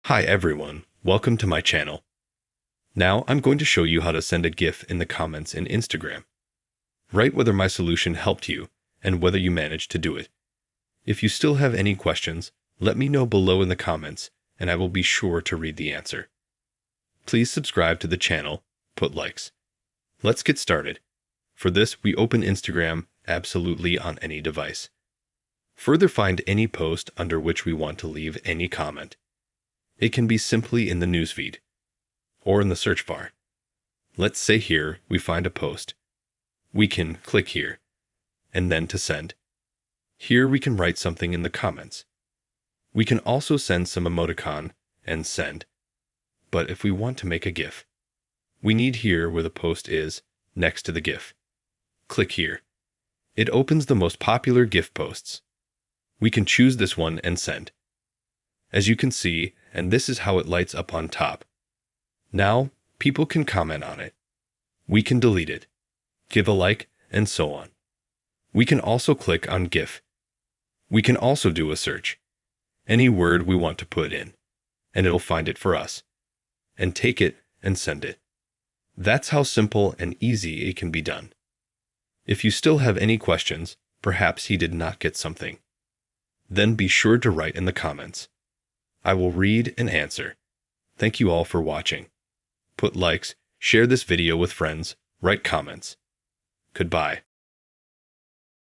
Hi everyone, welcome to my channel. Now I'm going to show you how to send a GIF in the comments in Instagram. Write whether my solution helped you and whether you managed to do it. If you still have any questions, let me know below in the comments and I will be sure to read the answer. Please subscribe to the channel, put likes. Let's get started. For this, we open Instagram absolutely on any device. Further, find any post under which we want to leave any comment. It can be simply in the newsfeed or in the search bar. Let's say here we find a post. We can click here and then to send. Here we can write something in the comments. We can also send some emoticon and send. But if we want to make a GIF, we need here where the post is next to the GIF. Click here. It opens the most popular GIF posts. We can choose this one and send. As you can see, and this is how it lights up on top. Now, people can comment on it. We can delete it, give a like, and so on. We can also click on GIF. We can also do a search. Any word we want to put in, and it'll find it for us, and take it and send it. That's how simple and easy it can be done. If you still have any questions, perhaps he did not get something, then be sure to write in the comments. I will read and answer. Thank you all for watching. Put likes, share this video with friends, write comments. Goodbye.